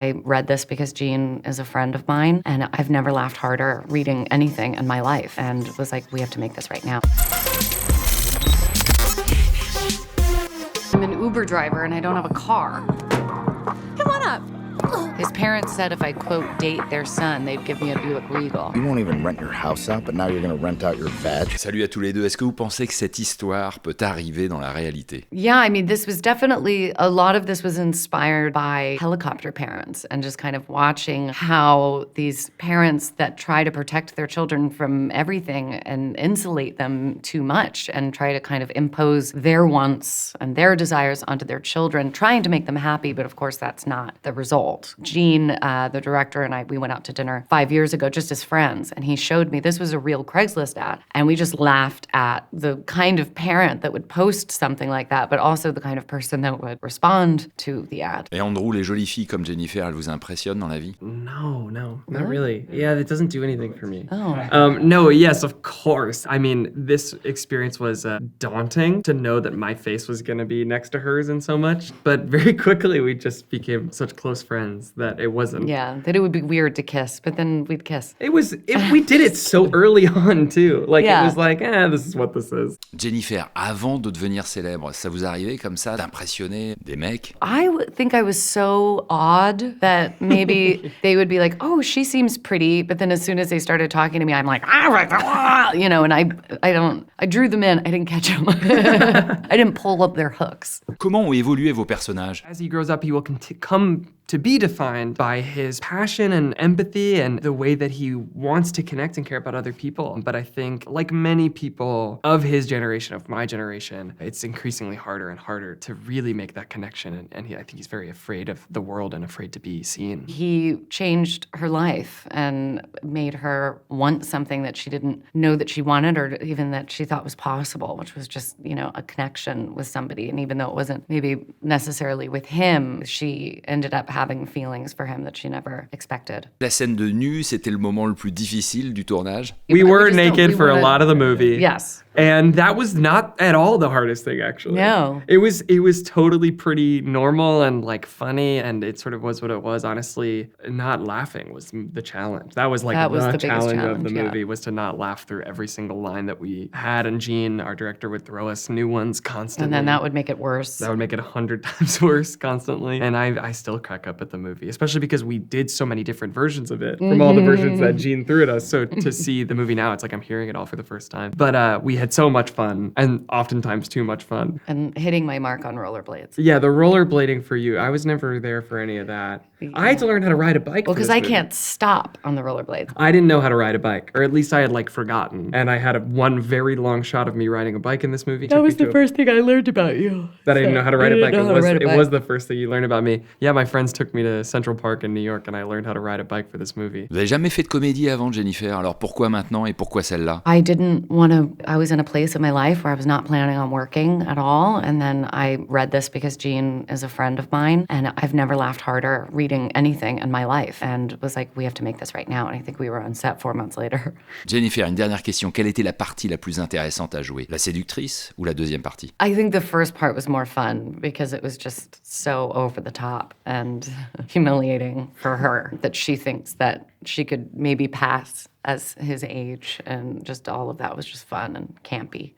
I read this because Jean is a friend of mine, and I've never laughed harder reading anything in my life, and was like, we have to make this right now. I'm an Uber driver, and I don't have a car. Come on up. His parents said if I, quote, date their son, they'd give me a Buick Regal. You won't even rent your house out, but now you're gonna rent out your vet. Salut à tous les deux, est-ce que vous pensez que cette histoire peut arriver dans la réalité? Yeah, I mean, this was definitely, a lot of this was inspired by helicopter parents and just kind of watching how these parents that try to protect their children from everything and insulate them too much and try to kind of impose their wants and their desires onto their children, trying to make them happy, but of course that's not the result. Jean, the director, and I, we went out to dinner 5 years ago just as friends, and he showed me this was a real Craigslist ad, and we just laughed at the kind of parent that would post something like that, but also the kind of person that would respond to the ad. Et Andrew, les jolies filles comme Jennifer, elles vous impressionnent dans la vie? No, not really. Yeah, it doesn't do anything for me. Oh. No, yes, of course. I mean, this experience was daunting to know that my face was going to be next to hers in so much, but very quickly we just became such close friends that it wasn't. Yeah, that it would be weird to kiss, but then we'd kiss. We did it so early on too. Like, Yeah. It was like, this is what this is. Jennifer, avant de devenir célèbre, ça vous arrivait comme ça d'impressionner des mecs? I think I was so odd that maybe they would be like, oh, she seems pretty, but then as soon as they started talking to me, I'm like, you know, and I drew them in, I didn't catch them. I didn't pull up their hooks. Comment ont évolué vos personnages? As he grows up, he will come to be defined by his passion and empathy and the way that he wants to connect and care about other people. But I think, like many people of his generation, of my generation, it's increasingly harder and harder to really make that connection. And I think he's very afraid of the world and afraid to be seen. He changed her life and made her want something that she didn't know that she wanted or even that she thought was possible, which was just, you know, a connection with somebody. And even though it wasn't maybe necessarily with him, she ended up having feelings for him that she never expected. La scène de nu, c'était le moment le plus difficile du tournage. We were naked for a lot of the movie. Yes. And that was not at all the hardest thing, actually. No. It was totally pretty normal and like funny, and it sort of was what it was. Honestly, not laughing was the challenge. That was like That was the biggest challenge of the challenge, movie, yeah. was to not laugh through every single line that we had. And Jean, our director, would throw us new ones constantly. And then that would make it worse. That would make it 100 times worse constantly. And I still crack up at the movie, especially because we did so many different versions of it from all the versions that Jean threw at us. So to see the movie now, it's like I'm hearing it all for the first time. But we had so much fun, and oftentimes too much fun. And hitting my mark on rollerblades. Yeah, the rollerblading for you, I was never there for any of that. I had to learn how to ride a bike. Well, because because I can't stop on the rollerblades. I didn't know how to ride a bike, or at least I had like forgotten. And I had one very long shot of me riding a bike in this movie. That was the first thing I learned about you. That I didn't know how to ride a bike. It was bike. the first thing you learned about me. Yeah, my friends took me to Central Park in New York, and I learned how to ride a bike for this movie. Vous avez jamais fait de comédie avant, Jennifer? Alors pourquoi maintenant et pourquoi celle-là? I was in a place in my life where I was not planning on working at all. And then I read this because Jean is a friend of mine, and I've never laughed harder reading anything in my life, and was like, we have to make this right now. And I think we were on set 4 months later. Jennifer, une dernière question. Quelle était la partie la plus intéressante à jouer? La séductrice ou la deuxième partie? I think the first part was more fun because it was just so over the top and humiliating for her that she thinks that she could maybe pass as his age, and just all of that was just fun and campy.